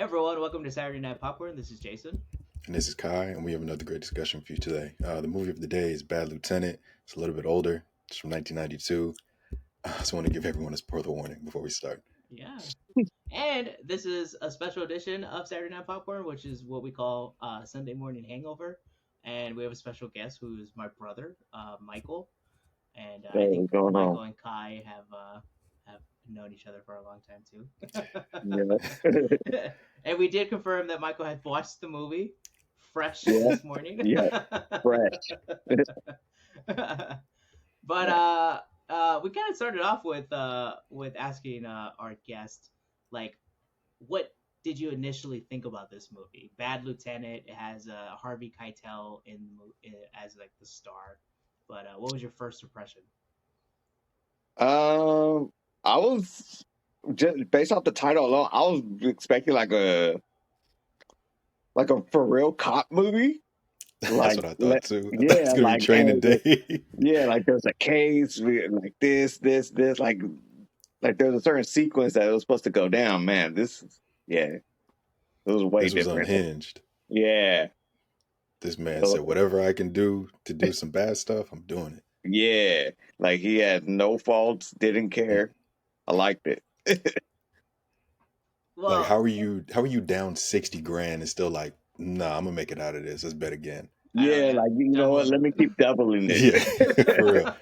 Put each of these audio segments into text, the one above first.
Everyone, welcome to Saturday Night Popcorn. This is Jason. And this is Kai, and we have another great discussion for you today. The movie of the day is Bad Lieutenant. It's a little bit older. It's from 1992. I just want to give everyone a spoiler warning before we start. Yeah. And this is a special edition of Saturday Night Popcorn, which is what we call Sunday Morning Hangover. And we have a special guest who is my brother, Michael. And I think Michael and Kai have known each other for a long time too. Yeah. And we did confirm that Michael had watched the movie fresh this morning. Yeah, fresh. But we kind of started off with asking our guest, like, what did you initially think about this movie? Bad Lieutenant. It has Harvey Keitel as like the star. But what was your first impression? I was just based off the title alone. I was expecting like a for real cop movie. That's what I thought too. I yeah, thought it was gonna be Training Day. Yeah, like there's a case, like this, like there's a certain sequence that was supposed to go down. Man, it was way This was different. unhinged. Yeah, This man said, "Whatever I can do to do some bad stuff, I'm doing it." yeah, like he had no faults, didn't care. I liked it. Well, Like, how are you down 60 grand and still like, nah, I'm gonna make it out of this. Let's bet again. Yeah, like you know what? Let me keep doubling it. Yeah, for real.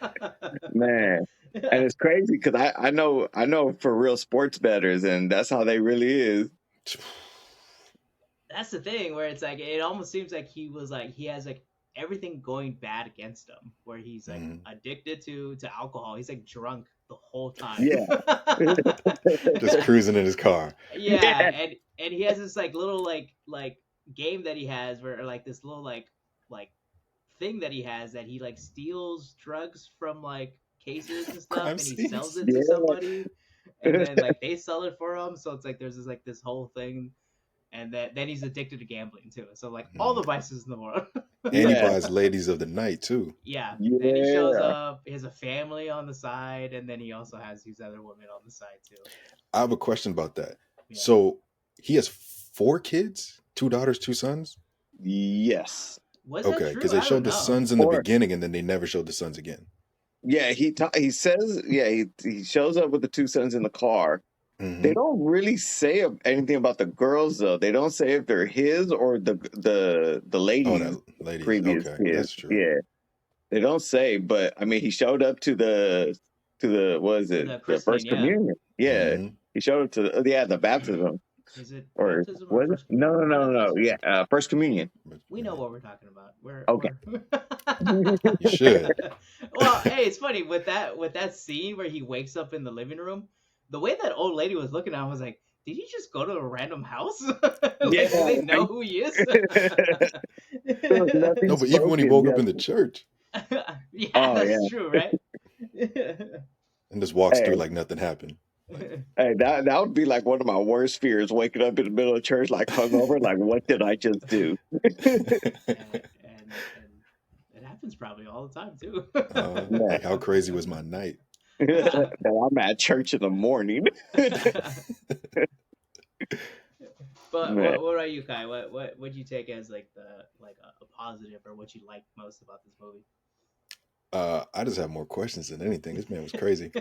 Man. And it's crazy because I know for real sports bettors, and that's how they really is. That's the thing where it's like it almost seems like he has like everything going bad against him, where he's like addicted to alcohol. He's like drunk the whole time. Yeah. Just cruising in his car. Yeah. And he has this like little like game that he has where like this little like thing that he has that he like steals drugs from like cases and stuff and he sells it to somebody and then like they sell it for him. So it's like there's this whole thing. And then he's addicted to gambling too. So like all the vices in the world. And he buys ladies of the night too. Yeah. Then he shows up. He has a family on the side, and then he also has these other women on the side too. I have a question about that. Yeah. So he has 4 kids, 2 daughters, 2 sons. Yes. Was that Okay, true? because they showed the sons in the beginning, and then they never showed the sons again. Yeah, he says he shows up with the 2 sons in the car. Mm-hmm. They don't really say anything about the girls though. They don't say if they're his or the ladies. Previous okay, kids. that's true. Yeah, they don't say. But I mean, he showed up to the what is it? The first communion. Yeah, he showed up to the baptism. Is it or baptism was or it? No. Yeah, first communion. We know what we're talking about. Okay. You should. Well, hey, it's funny with that scene where he wakes up in the living room. The way that old lady was looking at him was like, did he just go to a random house? Like, do they know who he is? No, but even when he woke up in the church. That's true, right? And just walks through like nothing happened. Hey, that would be like one of my worst fears, waking up in the middle of church like hungover, like what did I just do? and it happens probably all the time too. Like how crazy was my night? I'm at church in the morning. But what about you, Kai? What would you take as like a positive or what you liked most about this movie? I just have more questions than anything. This man was crazy,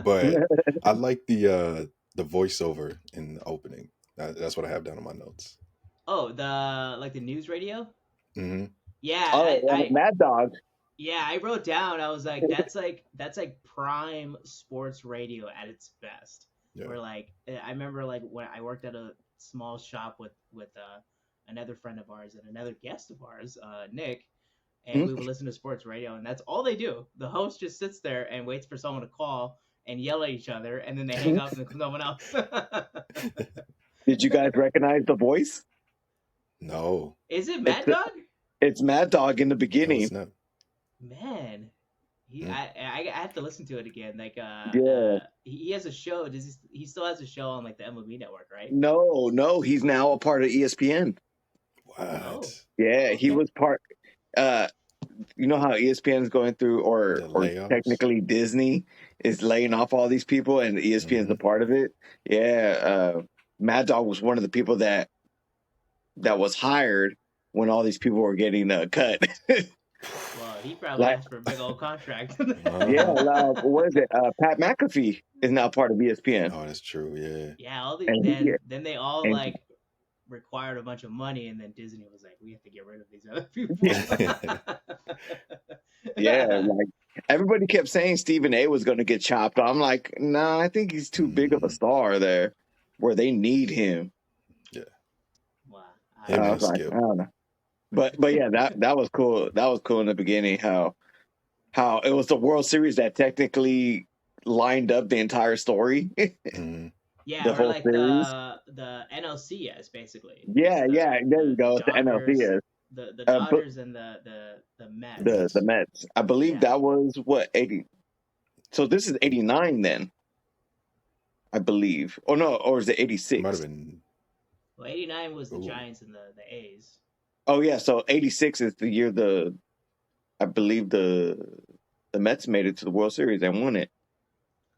but I like the voiceover in the opening. That's what I have down on my notes. Oh, the news radio. Mm-hmm. Yeah. Mad Dog. Yeah, I wrote down. I was like, that's like prime sports radio at its best. Yeah. Where like I remember like when I worked at a small shop with another friend of ours and another guest of ours, Nick, and we would listen to sports radio, and that's all they do. The host just sits there and waits for someone to call and yell at each other, and then they hang up and then no one else. Did you guys recognize the voice? No. Is it Mad Dog? It's Mad Dog in the beginning. No, Man, I have to listen to it again. Like, he has a show. He still has a show on like the MLB Network, right? No, he's now a part of ESPN. What? Oh. Yeah, he was part. You know how ESPN is going through, or technically Disney is laying off all these people, and ESPN is a part of it. Yeah, Mad Dog was one of the people that was hired when all these people were getting cut. Well, he probably Like, asked for a big old contract. yeah, what is it? Pat McAfee is now part of ESPN. Oh, that's true. Yeah. Yeah, all the And then they all and- like required a bunch of money, and then Disney was like, we have to get rid of these other people. yeah, like everybody kept saying Stephen A was going to get chopped. I'm like, nah, I think he's too big of a star there, where they need him. Yeah. Wow. Him I and was like, Skip. I don't know. But yeah, that was cool. That was cool in the beginning. How it was the World Series that technically lined up the entire story. Mhm. Yeah, The or whole like series. the NLCS basically. Yeah, It's there you go. The It's the Dodgers, NLCS. the But Dodgers and the Mets. the Mets. I believe Yeah. that was what 80. So this is 89 then. I believe. Oh no, or is it 86? Might have been. Well, 89 was the Ooh. Giants and the A's. Oh yeah, so 86 is the year I believe the Mets made it to the World Series and won it.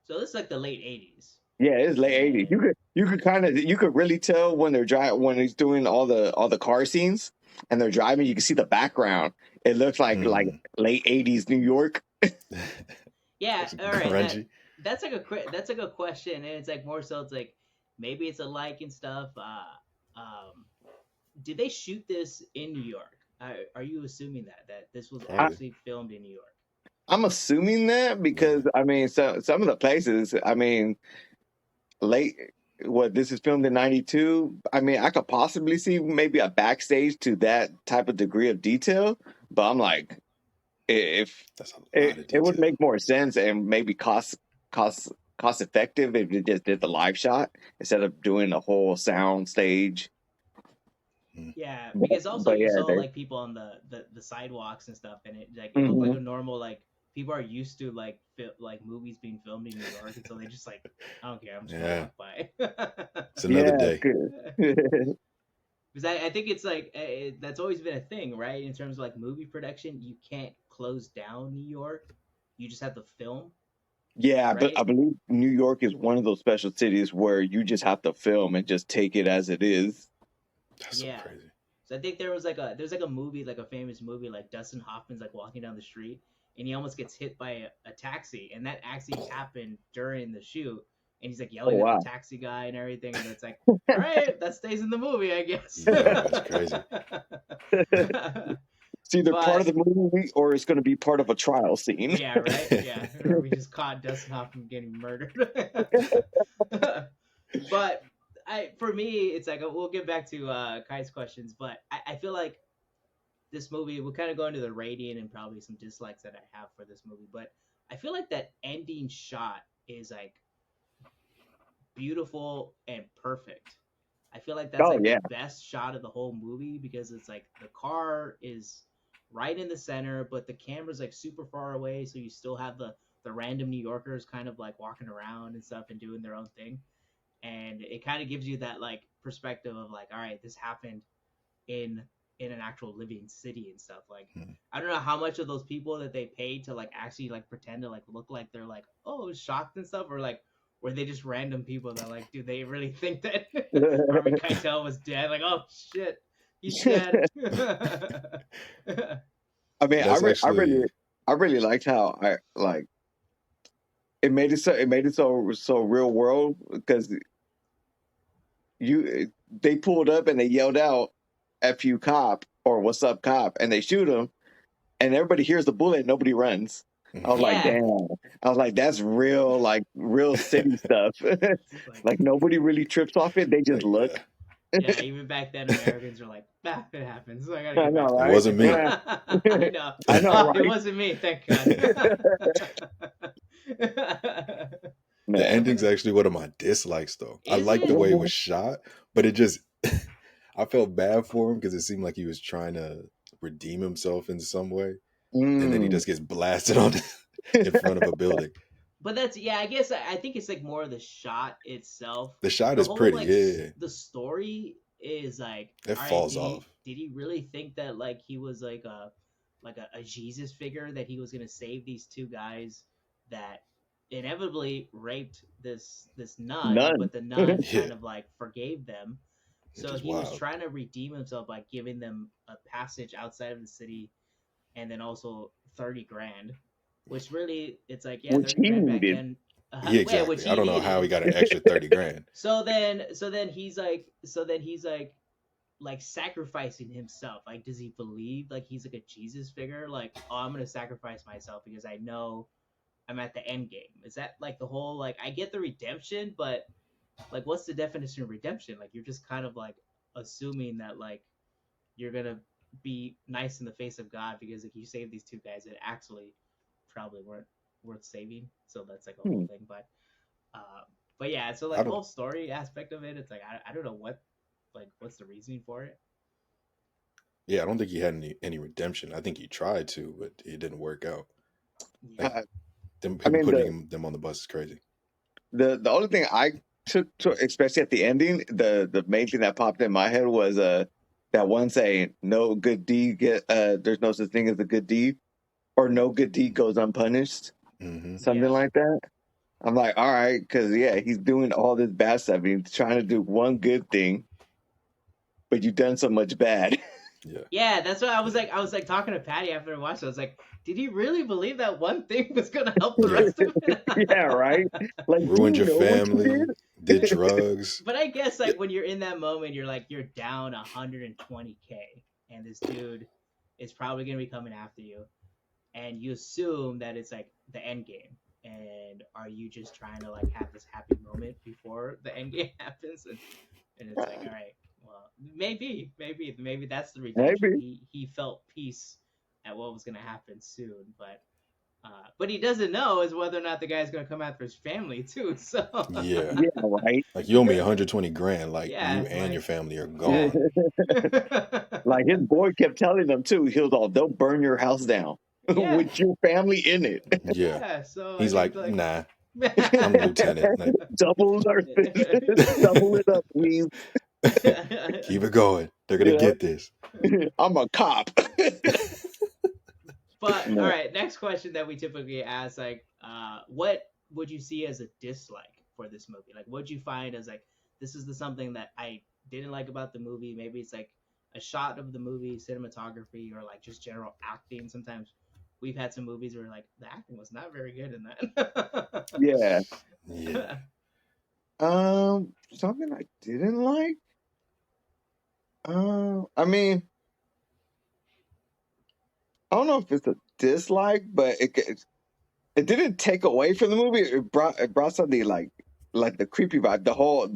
So this is like the late 80s. Yeah, it's late 80s. You could really tell when they're driving, when he's doing all the car scenes and they're driving, you can see the background. It looks like late 80s New York. Yeah, all right. Grungy. That's like a question, and it's like more so it's like maybe it's a like and stuff. Did they shoot this in New York? Are you assuming that this was actually filmed in New York? I'm assuming that because I mean, some of the places, I mean, this is filmed in 92. I mean, I could possibly see maybe a backstage to that type of degree of detail, but I'm like, if That's a lot of it detail. would make more sense and maybe cost effective if you just did the live shot instead of doing the whole sound stage. Yeah, because also you saw like people on the sidewalks and stuff, and it looked like a normal, like people are used to like movies being filmed in New York, and so they just like, I don't care, I'm just gonna walk by. It's another day. Because I think it's like that's always been a thing, right? In terms of like movie production, you can't close down New York; you just have to film. Yeah, right? but I believe New York is one of those special cities where you just have to film and just take it as it is. That's so crazy. So I think there's like a movie, like a famous movie, like Dustin Hoffman's like walking down the street and he almost gets hit by a taxi, and that actually happened during the shoot. And he's like yelling at the taxi guy and everything, and it's like, all right, that stays in the movie, I guess. Yeah, that's crazy. It's either part of the movie or it's going to be part of a trial scene. Yeah, right. Yeah, or we just caught Dustin Hoffman getting murdered. But for me, it's like we'll get back to Kai's questions, but I feel like this movie, we'll kind of go into the rating and probably some dislikes that I have for this movie, but I feel like that ending shot is like beautiful and perfect. I feel like that's the best shot of the whole movie because it's like the car is right in the center, but the camera's like super far away, so you still have the random New Yorkers kind of like walking around and stuff and doing their own thing. And it kind of gives you that like perspective of like, all right, this happened in an actual living city and stuff. Like, I don't know how much of those people that they paid to like actually like pretend to like look like they're like, oh, shocked and stuff, or like were they just random people that like, do they really think that Harvey Keitel was dead? Like, oh shit, he's dead. I mean, I really liked how it made it so real world because they pulled up and they yelled out "F you cop" or "What's up cop," and they shoot him, and everybody hears the bullet and nobody runs. I was like, damn. I was like, that's real, like real city stuff. Like nobody really trips off it. They just look. Yeah, even back then, Americans were like, it happens. So I gotta know, right? It wasn't me. I know. I know, right? It wasn't me, thank God. The ending's actually one of my dislikes, though. I like the way it was shot, but it just, I felt bad for him because it seemed like he was trying to redeem himself in some way. And then he just gets blasted on in front of a building. But that's, I guess I think it's like more of the shot itself. The shot is pretty, yeah. The story is like, it falls off. Did he really think that like he was like a Jesus figure, that he was gonna save these two guys that inevitably raped this nun, but the nun kind of like forgave them. So he was trying to redeem himself by giving them a passage outside of the city, and then also 30 grand, which really, it's like, yeah, which 30 he grand back needed. then. Yeah, exactly. Which he I don't know needed. how he got an extra 30 grand. So then he's like sacrificing himself. Like, does he believe like he's like a Jesus figure? Like, oh, I'm gonna sacrifice myself because I know I'm at the end game. Is that like the whole, like, I get the redemption, but like, what's the definition of redemption? Like, you're just kind of like assuming that like you're gonna be nice in the face of God because like you saved these two guys that actually probably weren't worth saving. So that's like a whole thing. But yeah, so like the whole story aspect of it, it's like I don't know what's the reasoning for it. Yeah, I don't think he had any redemption. I think he tried to, but it didn't work out. Like, putting them on the bus is crazy. The only thing I took to, especially at the ending, the main thing that popped in my head was that one saying, "No good deed there's no such thing as a good deed, or no good deed goes unpunished." Something like that. I'm like, all right, because he's doing all this bad stuff. He's trying to do one good thing, but you've done so much bad. Yeah, that's what I was like. I was like talking to Patty after I watched it. I was like, did he really believe that one thing was gonna help the rest of it? Yeah, right. Like, ruined your family, did drugs. But I guess like when you're in that moment, you're down 120K, and this dude is probably gonna be coming after you, and you assume that it's like the end game. And are you just trying to like have this happy moment before the end game happens? And it's like, all right, well, maybe that's the redemption. He felt peace at what was going to happen soon, but he doesn't know is whether or not the guy's going to come after his family too. So yeah, right. Like, you owe me 120 grand. Like, you and your family are gone. Like, his boy kept telling them too. He was all, "They'll burn your house down with your family in it." Yeah. So he's like, nah. I'm lieutenant. Like, double it up, please. Keep it going. They're gonna get this. I'm a cop. But all right, next question that we typically ask, like, what would you see as a dislike for this movie? Like, what'd you find as like, this is something that I didn't like about the movie? Maybe it's like a shot of the movie, cinematography, or like just general acting. Sometimes we've had some movies where like the acting was not very good in that. Yeah. Something I didn't like. I mean, I don't know if it's a dislike, but it didn't take away from the movie. It brought something like the creepy vibe. The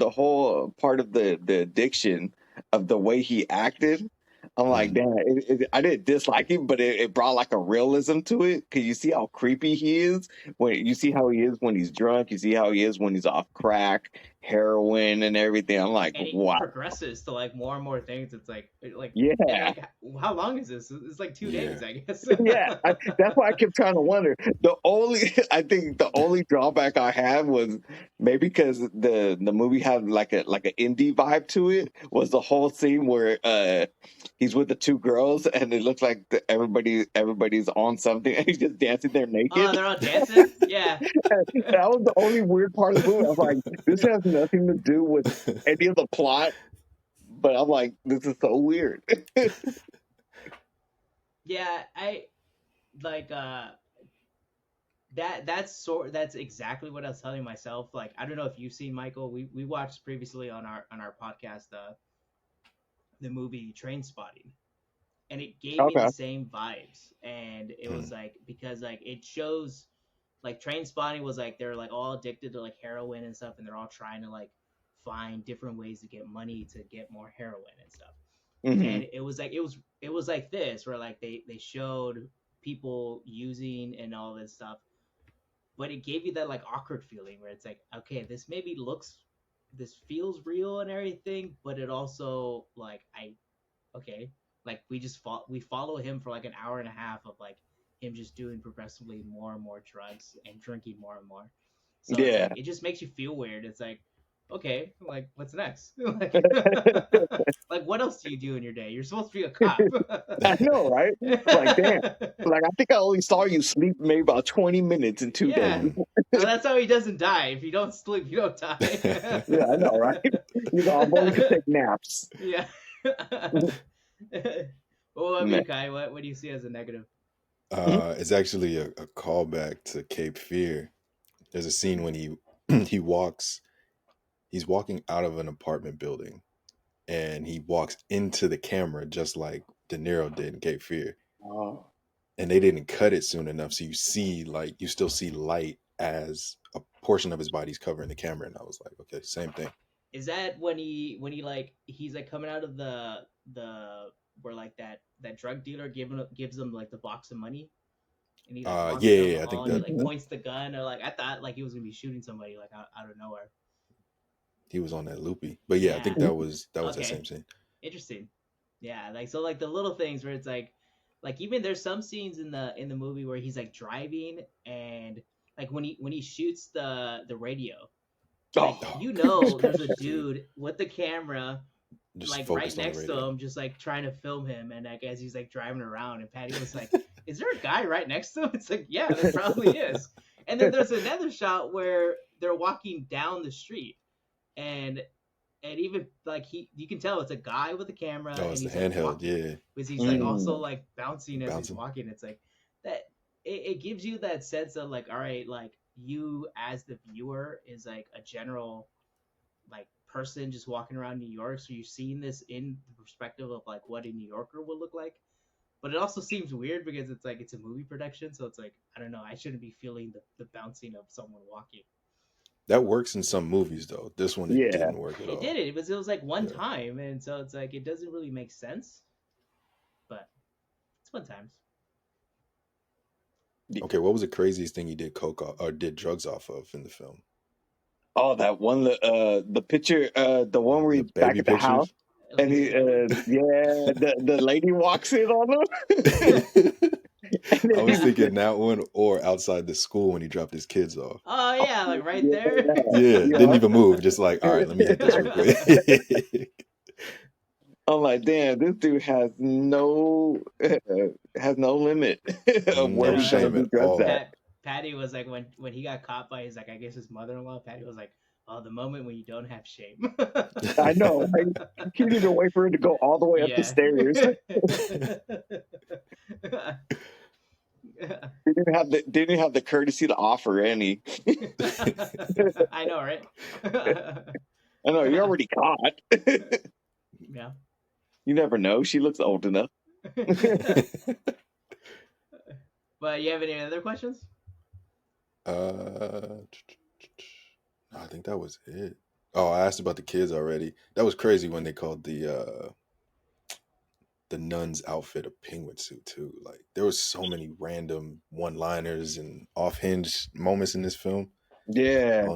whole part of the addiction of the way he acted. I'm like, damn, I didn't dislike him, but it brought like a realism to it. Because you see how creepy he is when you see how he is when he's drunk. You see how he is when he's off crack, heroin, and everything. I'm like, and he wow. Progresses to like more and more things. It's like yeah. Like, how long is this? It's like 2 days, I guess. Yeah, that's why I kept trying to wonder. I think the only drawback I had was maybe because the movie had like an indie vibe to it. Was the whole scene where he's with the two girls and it looks like everybody's on something and he's just dancing there naked. Oh, they're all dancing? Yeah. That was the only weird part of the movie. I was like, this has nothing to do with any of the plot, but I'm like, this is so weird. Yeah, I like that's exactly what I was telling myself. Like, I don't know if you've seen, Michael. We watched previously on our podcast the movie Trainspotting, and it gave me the same vibes. And it was like, because like it shows like Trainspotting was like they're like all addicted to like heroin and stuff, and they're all trying to like find different ways to get money to get more heroin and stuff. And it was like this, where like they showed people using and all this stuff, but it gave you that like awkward feeling where it's like, okay, this feels real and everything, but it also like like we follow him for like an hour and a half of like him just doing progressively more and more drugs and drinking more and more. So it's like, it just makes you feel weird. It's like, okay, like what's next? Like what else do you do in your day? You're supposed to be a cop. I know, right? Like, damn. Like, I think I only saw you sleep maybe about 20 minutes in 2 days. Well, that's how he doesn't die. If you don't sleep, you don't die. Yeah, I know, right? You know, I'm only gonna take naps. Yeah. Well, I mean, Kai, what do you see as a negative? It's actually a callback to Cape Fear. There's a scene when he's walking out of an apartment building, and he walks into the camera just like De Niro did in Cape Fear. Oh. And they didn't cut it soon enough, so you still see light as a portion of his body's covering the camera. And I was like, okay, same thing. Is that when he's like coming out of the where like that drug dealer gives him like the box of money? And he like, I think that he, like points the gun, or like I thought like he was gonna be shooting somebody like out of nowhere. He was on that loopy, but I think that was the same scene. Interesting. Yeah, like so like the little things where it's like even there's some scenes in the movie where he's like driving, and like when he shoots the radio, like, there's a dude with the camera just like right next to him, just like trying to film him, and like as he's like driving around, and Patty was like, "Is there a guy right next to him?" It's like, yeah, there probably is. And then there's another shot where they're walking down the street, and even like you can tell it's a guy with a camera. Oh, it's and the handheld, yeah. Because he's like also like bouncing as he's walking. It's like that. It gives you that sense of like, all right, like you as the viewer is like a general like person just walking around New York, so you're seeing this in the perspective of like what a New Yorker would look like. But it also seems weird because it's like it's a movie production, so it's like I don't know, I shouldn't be feeling the bouncing of someone walking. That works in some movies though. This one it didn't work at all. It did it was like one time, and so it's like it doesn't really make sense. But it's fun times. Okay, what was the craziest thing he did coke off or did drugs off of in the film? Oh, that one, the picture, the one where he's back at the house, and he, the lady walks in on him. I was thinking that one, or outside the school when he dropped his kids off. Oh yeah, like right there. Yeah, didn't even move. Just like, all right, let me hit this real quick. I'm like, damn, this dude has no limit of where he's gonna do drugs at. Patty was like, when he got caught by I guess his mother-in-law, Patty was like, oh, the moment when you don't have shame. I know. I can't even wait for him to go all the way up the stairs. Didn't have the courtesy to offer any. I know, right? I know, you're already caught. Yeah. You never know. She looks old enough. But you have any other questions? I think that was it. Oh, I asked about the kids already. That was crazy when they called the nun's outfit a penguin suit too. Like there was so many random one-liners and off-hinge moments in this film. Yeah.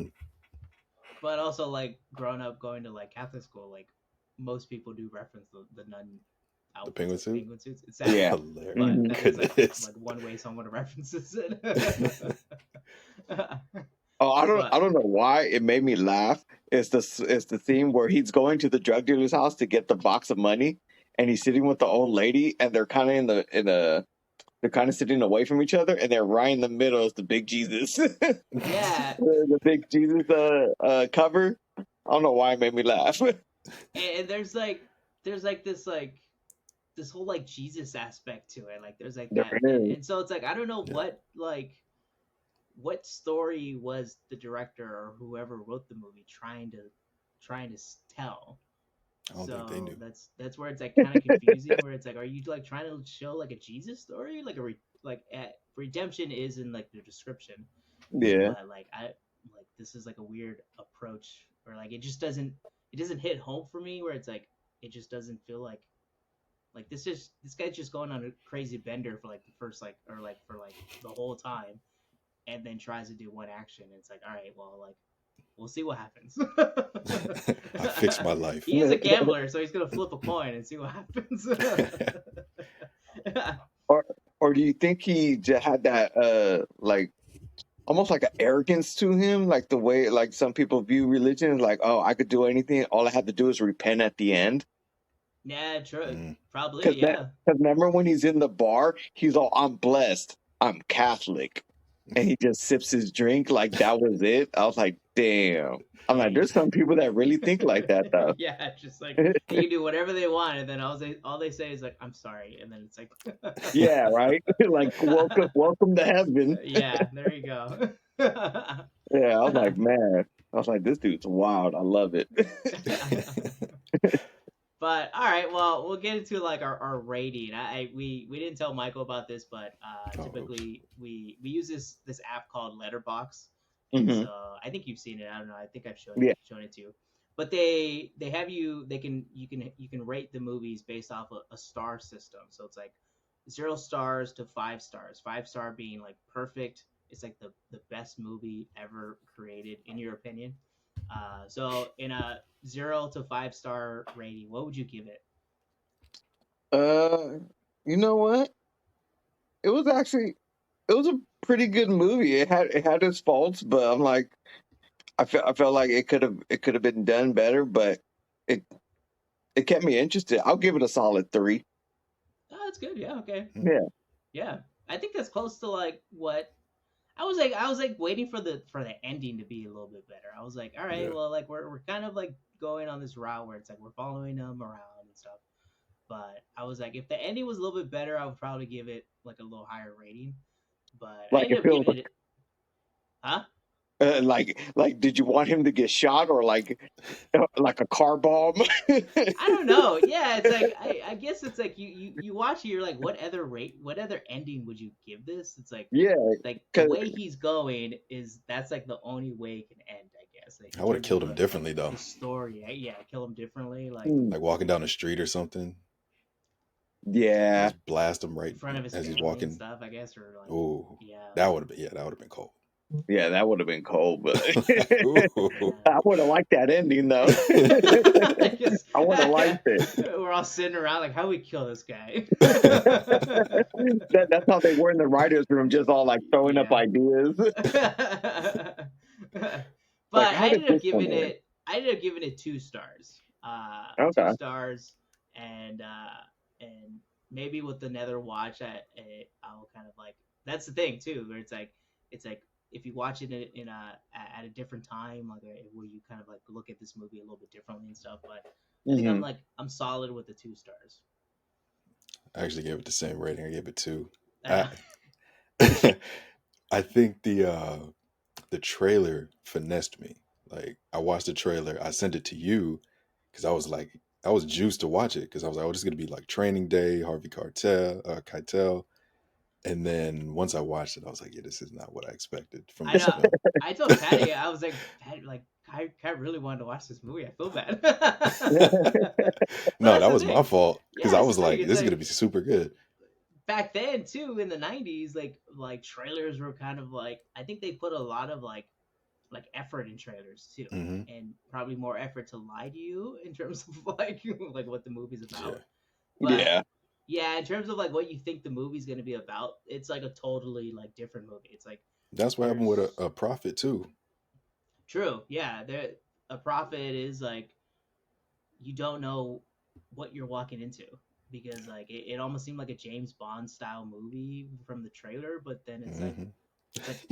But also like growing up going to like Catholic school, like most people do reference the nun outfits, the penguin suit. Penguin suits. It's sad, hilarious. But that's like one way someone references it. Oh, I don't know why it made me laugh. It's the scene where he's going to the drug dealer's house to get the box of money, and he's sitting with the old lady, and they're kind of they're kind of sitting away from each other, and they're right in the middle is the big Jesus. Yeah, the big Jesus cover. I don't know why it made me laugh. And there's this whole like Jesus aspect to it. Like there's like that, and so it's like I don't know what story was the director or whoever wrote the movie trying to tell. I don't think they knew. That's where it's like kind of confusing. Where it's like, are you like trying to show like a Jesus story, like redemption is in like the description. Yeah. But this is like a weird approach, or like it doesn't hit home for me. Where it's like it just doesn't feel like this guy's just going on a crazy bender for like the first for the whole time, and then tries to do one action. And it's like, all right, well, like we'll see what happens. I fixed my life. He is a gambler, so he's gonna flip a coin and see what happens. Or do you think he just had that almost like an arrogance to him, like the way like some people view religion, like, oh, I could do anything, all I had to do is repent at the end. Yeah, true. Probably, Because yeah. remember when he's in the bar, he's all, I'm blessed, I'm Catholic. And he just sips his drink like that was it. I was like, damn. I'm Yeah, like, there's some people that really think like that, though. yeah, just like they can do whatever they want, and then all they say is like, "I'm sorry," and then it's like, Yeah, right? Like, welcome to heaven. yeah, there you go. Yeah, I was like, man. I was like, this dude's wild. I love it. But all right, well, we'll get into like our rating. We didn't tell Michael about this, but typically we use this app called Letterbox, and Hmm. so I think you've seen it. I don't know. I think I've Yeah. shown it to you. But they have you can rate the movies based off a star system. So it's like 0 stars to 5 stars. 5 star being like perfect. It's like the best movie ever created in your opinion. So in a 0 to 5 star rating, what would you give it? Uh, you know what? It was actually it was a pretty good movie. It had its faults, but I'm like, I felt like it could have been done better, but it it kept me interested. I'll give it a solid 3. Oh, that's good. Yeah. Okay. Yeah. Yeah. I think that's close to like what I was like waiting for the ending to be a little bit better. I was like, all right, Yeah. well, like we're kind of like going on this route where it's like we're following them around and stuff. But I was like, if the ending was a little bit better, I would probably give it like a little higher rating. But I Like ended if up it was giving it, huh? like did you want him to get shot or like a car bomb? I don't know. Yeah, it's like I guess it's like you watch it, you're like, what other ending would you give this? It's Yeah, like the because way he's going is that's like the only way it can end, I guess. Like I in would have terms of killed him differently though. the story, yeah, kill him differently, like Like walking down the street or something. yeah, Just blast him in right front of his as he's family and walking. stuff, I guess, or like Oh, yeah, that would have been cold. yeah, that would have been cold, but Ooh. I would have liked that ending though. I guess I would have liked it. we're all sitting around like, how we kill this guy? That's how they were in the writers' room, just all like throwing up Yeah. ideas. But Like, how did this one end? I ended up giving it 2 stars. Two Okay. stars, and maybe with another watch, I'll kind of like that's the thing too, where it's like if you watch it in a at a different time, like where you kind of like look at this movie a little bit differently and stuff. But I think Hmm. I'm solid with the 2 stars. I actually gave it the same rating. I gave it 2. Uh, I I think the trailer finessed me. Like I watched the trailer, I sent it to you because I was juiced to watch it because I was like, oh, this is gonna be like Training Day, Harvey Keitel. And then once I watched it, I was like, yeah, this is not what I expected from I this know. film. I told Patty, I was like, Patty, like, I really wanted to watch this movie. I feel bad. But No, that's that the was my thing. fault Yeah, because I that's the was thing. like, It's this is gonna like be super good. back then too, in the '90s, like trailers were kind of like I think they put a lot of like effort in trailers too, Hmm. and probably more effort to lie to you in terms of like what the movie's Yeah, about. But Yeah. yeah, in terms of like what you think the movie's gonna be about, it's like a totally like different movie. It's like that's what happened with there's a Prophet too. true, yeah. There, a prophet is like you don't know what you're walking into because like it almost seemed like a James Bond style movie from the trailer, but then Hmm. it's like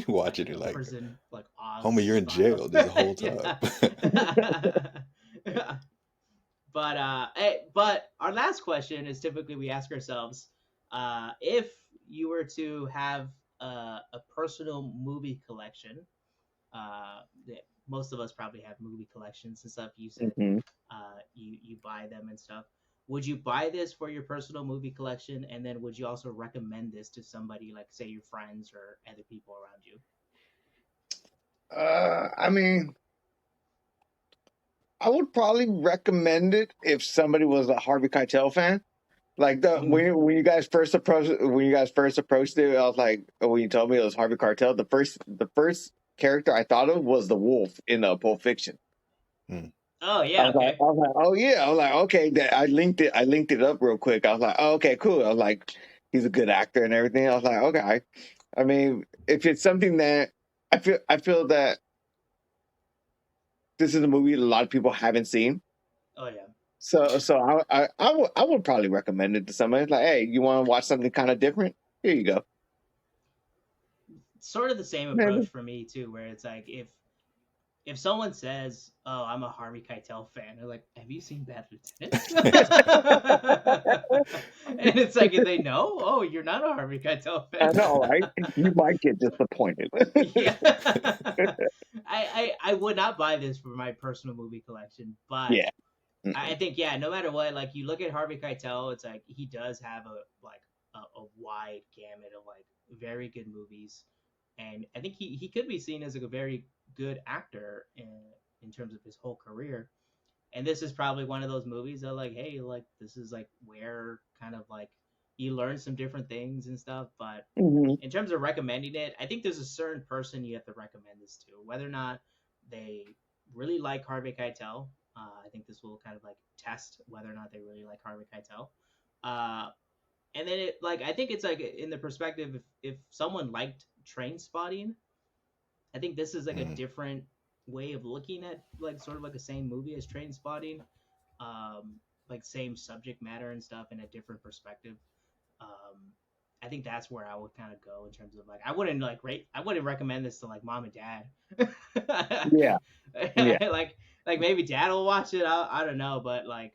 You watch like it, you're a like, prison like Oz homie, you're in style. jail this whole time. Yeah. But but our last question is typically we ask ourselves, if you were to have a personal movie collection, that most of us probably have movie collections and stuff. You said Hmm. you buy them and stuff. Would you buy this for your personal movie collection, and then would you also recommend this to somebody like say your friends or other people around you? I mean, I would probably recommend it if somebody was a Harvey Keitel fan. Like Mm-hmm. when you guys first approached it, I was like, when you told me it was Harvey Keitel, the first character I thought of was the wolf in Pulp Fiction. Mm. Oh yeah, okay. Oh yeah. I was like, okay. I linked it up real quick. I was like, oh, okay, cool. I was like, he's a good actor and everything. I was like, okay. I mean, if it's something that I feel that this is a movie a lot of people haven't seen. Oh yeah. So I would probably recommend it to somebody. Like, hey, you want to watch something kind of different? Here you go. Sort of the same approach for me too, where it's like if someone says, "Oh, I'm a Harvey Keitel fan," they're like, "Have you seen Bad Lieutenant?" And it's like, if they know, "Oh, you're not a Harvey Keitel fan." I know, right? You might get disappointed. Yeah. I would not buy this for my personal movie collection, but yeah. I think no matter what, like you look at Harvey Keitel, it's like he does have a wide gamut of like very good movies, and I think he could be seen as like a very good actor in terms of his whole career. And this is probably one of those movies that like, hey, like this is like where kind of like you learn some different things and stuff. But in terms of recommending it, I think there's a certain person you have to recommend this to, whether or not they really like Harvey Keitel. I think this will kind of like test whether or not they really like Harvey Keitel. And then it like I think it's like in the perspective if someone liked Train Spotting, I think this is like a different way of looking at like sort of like the same movie as Train Spotting, like same subject matter and stuff in a different perspective. I think that's where I would kind of go in terms of like I wouldn't recommend this to like mom and dad. Yeah. like maybe dad will watch it. I don't know, but like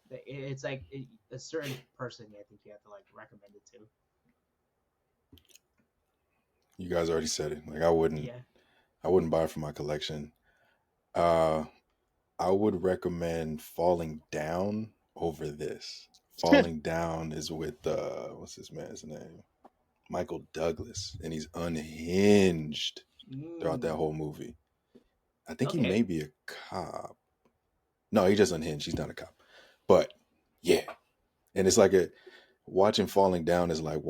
it's like a certain person I think you have to like recommend it to. You guys already said it. Like I wouldn't buy it for my collection. I would recommend Falling Down over this. Falling Down is with what's this man's name? Michael Douglas, and he's unhinged throughout that whole movie. I think he may be a cop. No, he's just unhinged. He's not a cop. But yeah. And it's like watching Falling Down is like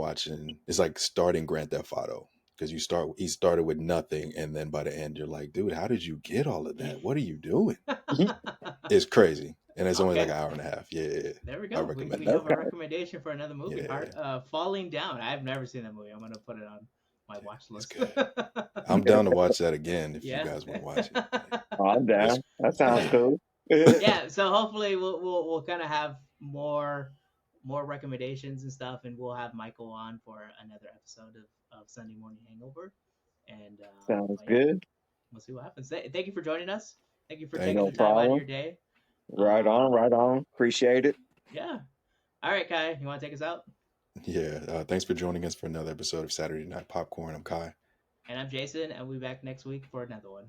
it's like starting Grand Theft Auto. Because he started with nothing, and then by the end you're like, dude, how did you get all of that? What are you doing? It's crazy. And it's only like an hour and a half. Yeah. There we go. I recommend we have a recommendation for another movie. Falling Down. I've never seen that movie. I'm gonna put it on my watch list. I'm down to watch that again if you guys want to watch it. Oh, I'm down. That sounds cool. Yeah, so hopefully we'll kind of have more recommendations and stuff, and we'll have Michael on for another episode of Sunday Morning Hangover. And sounds good. We'll see what happens. Thank you for joining us. Thank you for taking the time out of your day. Right on. Appreciate it. Yeah. All right, Kai, you want to take us out? Yeah. Thanks for joining us for another episode of Saturday Night Popcorn. I'm Kai. And I'm Jason, and we'll be back next week for another one.